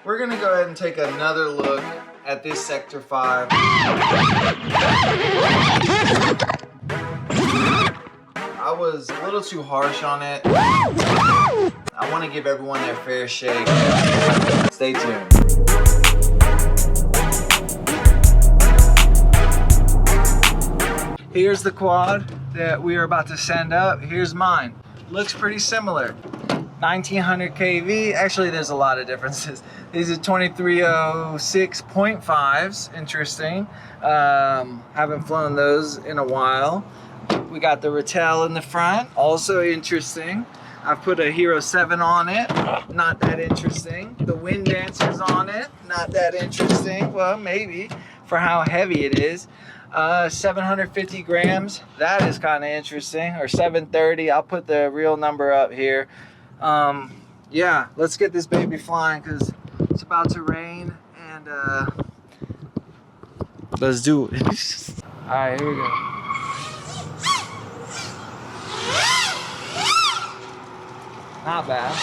we're gonna go ahead and take another look at this Sector 5. I was a little too harsh on it. I want to give everyone their fair shake. Stay tuned. Here's the quad that we are about to send up. Here's mine. Looks pretty similar. 1900 kV. Actually, there's a lot of differences. These are 2306.5s. Interesting. Haven't flown those in a while. We got the Ratel in the front. Also interesting. I've put a Hero 7 on it. Not that interesting. The Wind Dancers on it. Not that interesting. Well, maybe for how heavy it is. 750 grams. That is kind of interesting. Or 730. I'll put the real number up here. Yeah, let's get this baby flying because it's about to rain. And let's do it. All right, here we go. Not bad.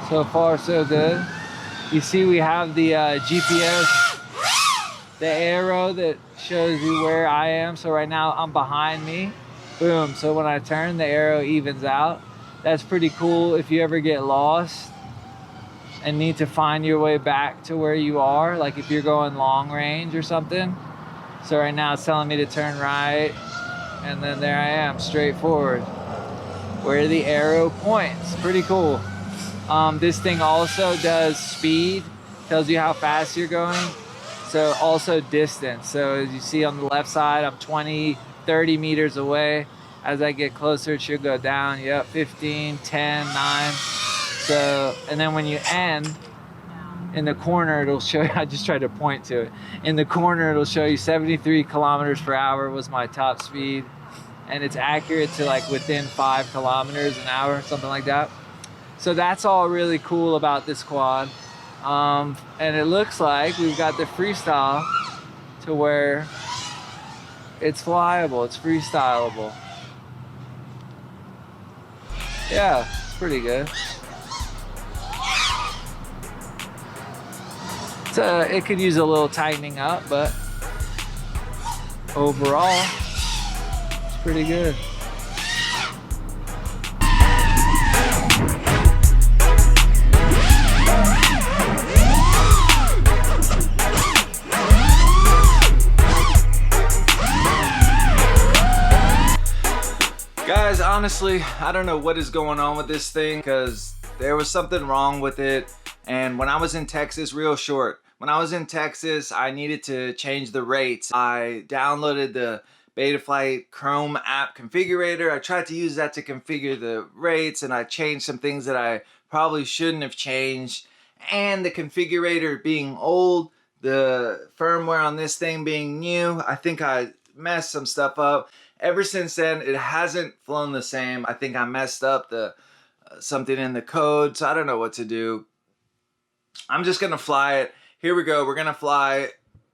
So far, so good. You see we have the GPS, the arrow that shows you where I am. So right now I'm behind me. Boom. So when I turn, the arrow evens out. That's pretty cool if you ever get lost and need to find your way back to where you are. Like if you're going long range or something. So right now it's telling me to turn right. And then there I am, straight forward, where the arrow points. Pretty cool. This thing also does speed, tells you how fast you're going. So also distance. So as you see on the left side, I'm 20, 30 meters away. As I get closer, it should go down. Yep, 15, 10, 9. So, and then when you end, in the corner, it'll show you, I just tried to point to it. In the corner, it'll show you 73 kilometers per hour was my top speed. And it's accurate to like within 5 kilometers an hour, something like that. So that's all really cool about this quad. And it looks like we've got the freestyle to where it's flyable, it's freestyleable. Yeah, it's pretty good. So it could use a little tightening up, but overall, it's pretty good. Guys, honestly, I don't know what is going on with this thing because there was something wrong with it. And when I was in Texas, real short, when I was in Texas, I needed to change the rates. I downloaded the Betaflight Chrome app configurator. I tried to use that to configure the rates, and I changed some things that I probably shouldn't have changed. And the configurator being old, the firmware on this thing being new, I think I messed some stuff up. Ever since then, it hasn't flown the same. I think I messed up the something in the code, so I don't know what to do. I'm just gonna fly it. Here we go. We're gonna fly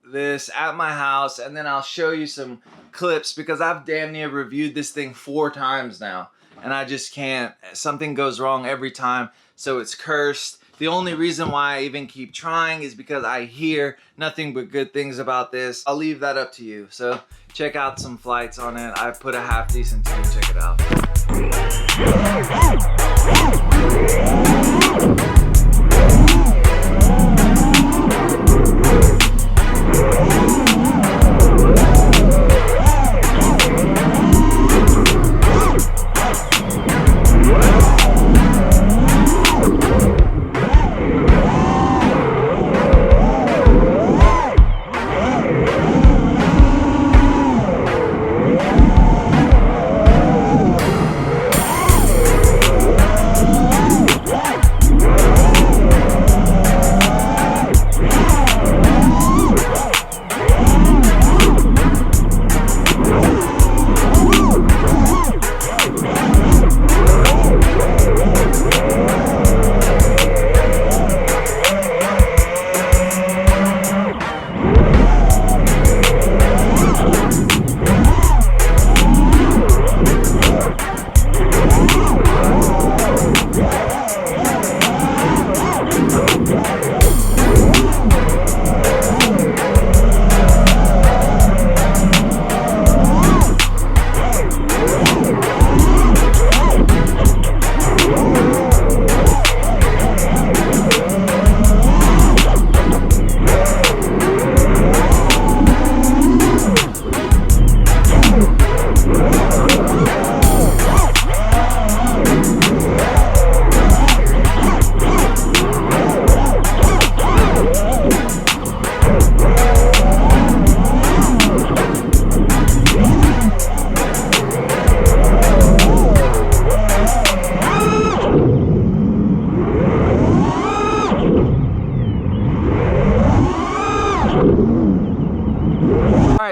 this at my house, and then I'll show you some clips because I've damn near reviewed this thing 4 times now, and I just can't. Something goes wrong every time, so it's cursed. The only reason why I even keep trying is because I hear nothing but good things about this. I'll leave that up to you. So check out some flights on it. I put a half decent tune. Check it out.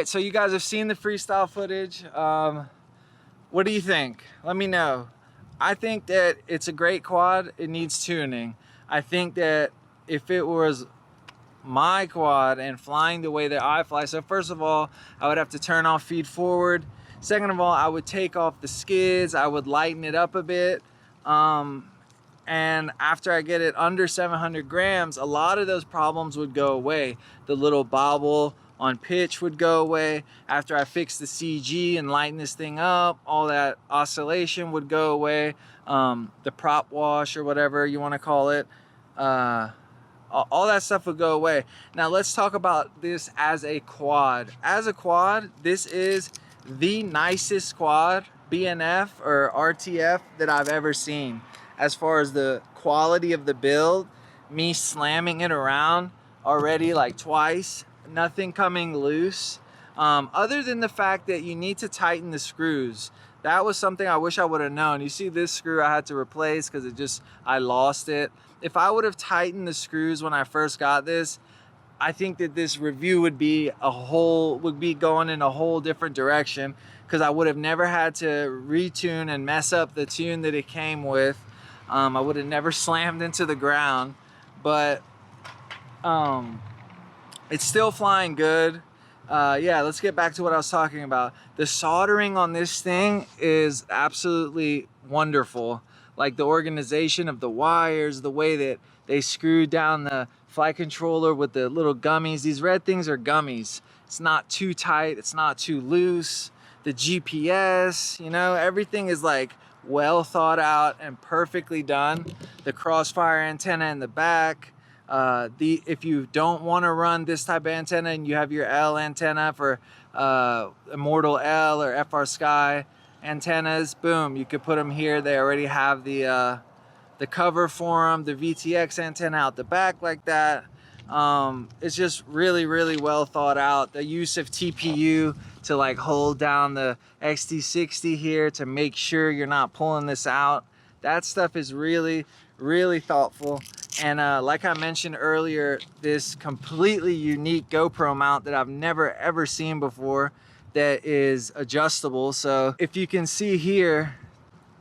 right, so you guys have seen the freestyle footage. What do you think? Let me know. I think that it's a great quad. It needs tuning. I think that if it was my quad and flying the way that I fly, so first of all, I would have to turn off feed forward. Second of all, I would take off the skids. I would lighten it up a bit. And after I get it under 700 grams, a lot of those problems would go away. The little bobble on pitch would go away. After I fix the CG and lighten this thing up, all that oscillation would go away. The prop wash or whatever you want to call it, all that stuff would go away. Now let's talk about this as a quad. As a quad, this is the nicest quad, BNF or RTF, that I've ever seen. As far as the quality of the build, me slamming it around already like twice, nothing coming loose. Other than the fact that you need to tighten the screws. That was something I wish I would have known. You see this screw I had to replace because I lost it. If I would have tightened the screws when I first got this, I think that this review would be going in a whole different direction, because I would have never had to retune and mess up the tune that it came with. I would have never slammed into the ground, but it's still flying good. Yeah, let's get back to what I was talking about. The soldering on this thing is absolutely wonderful. Like the organization of the wires, the way that they screwed down the flight controller with the little gummies. These red things are gummies. It's not too tight, it's not too loose. The GPS, you know, everything is like well thought out and perfectly done. The crossfire antenna in the back. If you don't want to run this type of antenna and you have your L antenna for Immortal L or FR Sky antennas, boom, you could put them here. They already have the cover for them, the VTX antenna out the back like that. It's just really, really well thought out. The use of TPU to like hold down the XT60 here to make sure you're not pulling this out. That stuff is really, really thoughtful. And like I mentioned earlier, this completely unique GoPro mount that I've never ever seen before that is adjustable. So if you can see here,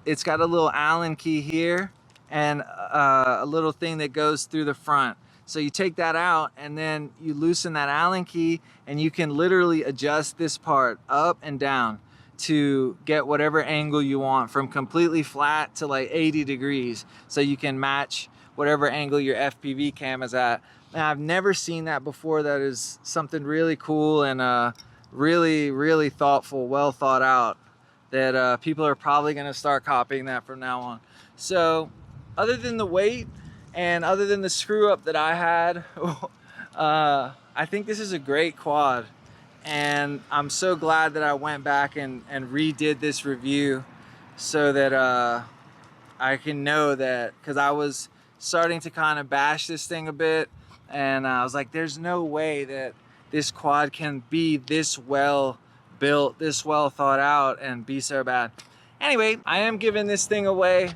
it's got a little Allen key here and a little thing that goes through the front. So you take that out and then you loosen that Allen key and you can literally adjust this part up and down to get whatever angle you want, from completely flat to like 80 degrees. So you can match whatever angle your FPV cam is at. And I've never seen that before. That is something really cool and really, really thoughtful, well thought out, that people are probably gonna start copying that from now on. So other than the weight and other than the screw up that I had, I think this is a great quad. And I'm so glad that I went back and redid this review so that I can know that, because I was starting to kind of bash this thing a bit, and I was like, there's no way that this quad can be this well built, this well thought out, and be so bad. Anyway, I am giving this thing away,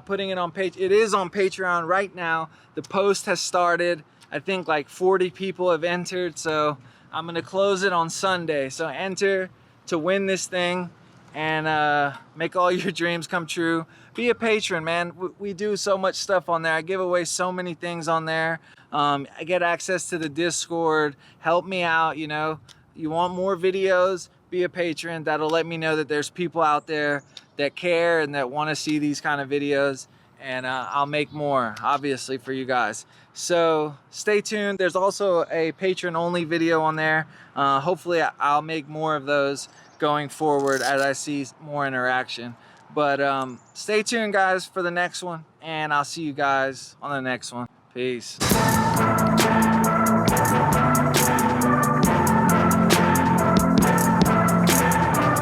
putting it on page. It is on Patreon right now. The post has started. I think like 40 people have entered, so I'm gonna close it on Sunday. So enter to win this thing and make all your dreams come true. Be a patron, man. We do so much stuff on there. I give away so many things on there. I get access to the Discord. Help me out, you know. You want more videos? Be a patron. That'll let me know that there's people out there that care and that want to see these kind of videos, and I'll make more, obviously, for you guys. So stay tuned. There's also a patron only video on there. Hopefully I'll make more of those going forward as I see more interaction. But stay tuned, guys, for the next one, and I'll see you guys on the next one. Peace.